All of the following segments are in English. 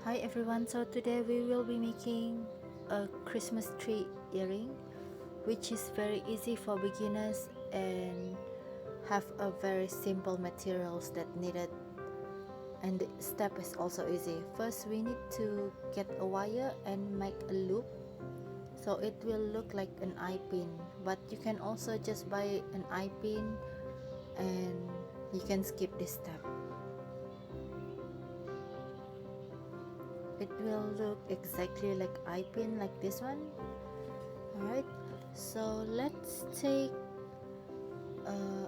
Hi everyone, so today we will be making a Christmas tree earring, which is very easy for beginners and have a very simple materials that needed, and the step is also easy. First we need to get a wire and make a loop so it will look like an eye pin, but you can also just buy an eye pin and you can skip this step. It will look exactly like eye pin like this one. Alright, so let's take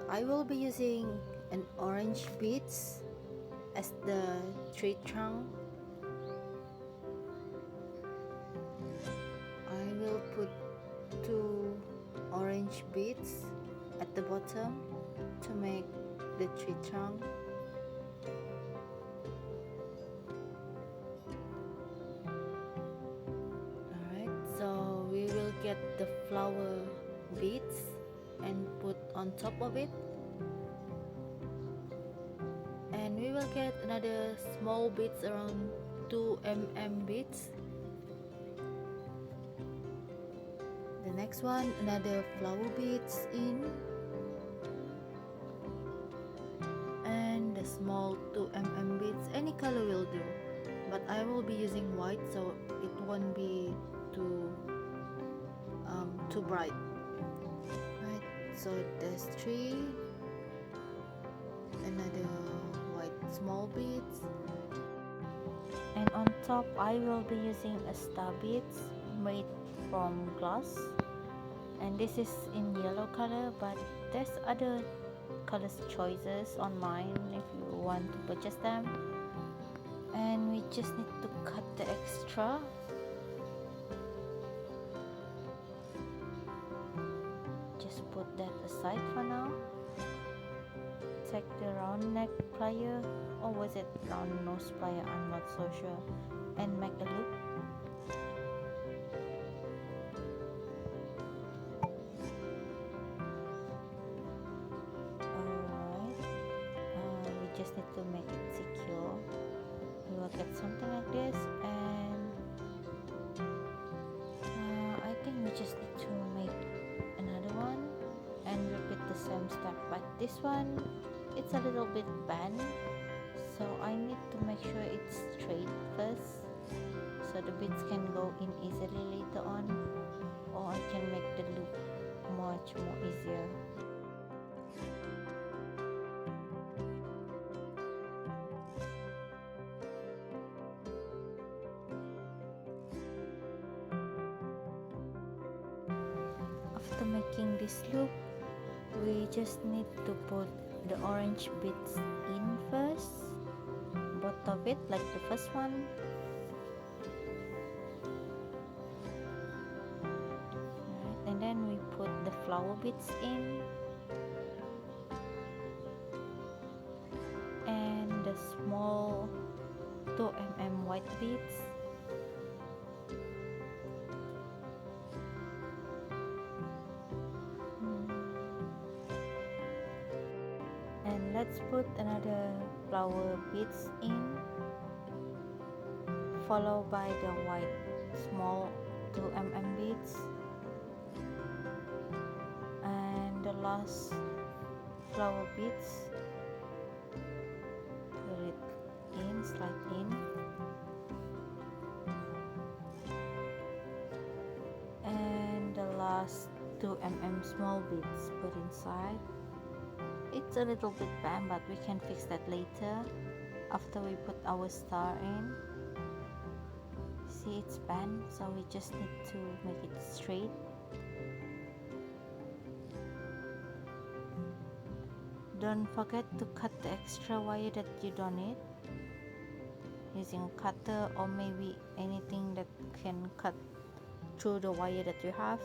I will be using an orange beads as the tree trunk. I will put two orange beads at the bottom to make the tree trunk. Alright, so we will get the flower beads and put on top of it, and we will get another small beads around 2 mm beads. The next one, another flower beads in, and the small 2 mm beads, any color will do, but I will be using white so it won't be too bright. Right, so there's 3, another white small beads, and on top I will be using a star beads made from glass, and this is in yellow color, but there's other colors choices online if you want to purchase them. And we just need to cut the extra. Just put that aside for now. Take the round neck plier, or was it round nose plier, I'm not so sure, and make a loop. Alright, we just need to make it secure. We will get something like this, and I think we just need to make another one and repeat the same step, but this one it's a little bit bent, so I need to make sure it's straight first so the beads can go in easily later on, or I can make the loop much more easier. After making this loop, we just need to put the orange beads in first, both of it like the first one. Right, and then we put the flower beads in, and the small 2 mm white beads, and let's put another flower beads in, followed by the white small 2 mm beads, and the last flower beads, put it in, slide in, and the last 2 mm small beads put inside. It's a little bit bent, but we can fix that later after we put our star in. See, it's bent, so we just need to make it straight. Don't forget to cut the extra wire that you don't need using a cutter, or maybe anything that can cut through the wire that you have.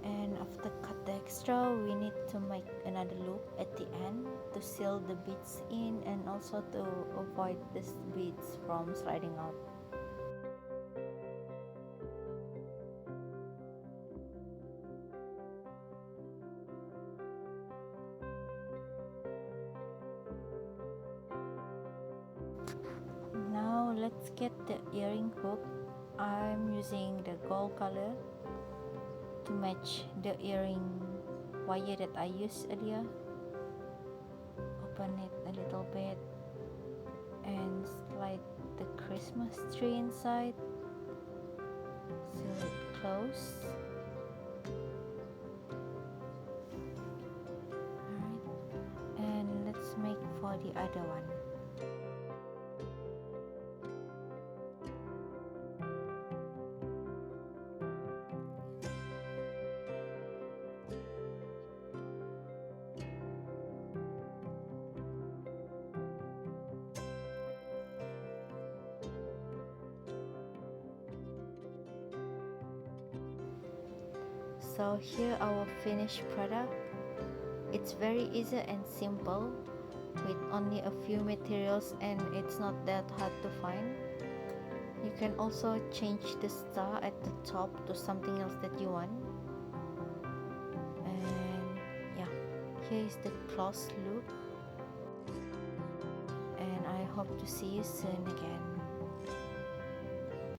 And after cut the extra, we need to make another loop at the end to seal the beads in, and also to avoid these beads from sliding out. let's get the earring hook. I'm using the gold color to match the earring wire that I used earlier. Open it a little bit and slide the Christmas tree inside. Seal it close. Alright, and let's make for the other one. So here our finished product. It's very easy and simple with only a few materials, and it's not that hard to find. You can also change the star at the top to something else that you want. And yeah, here is the close look, and I hope to see you soon again.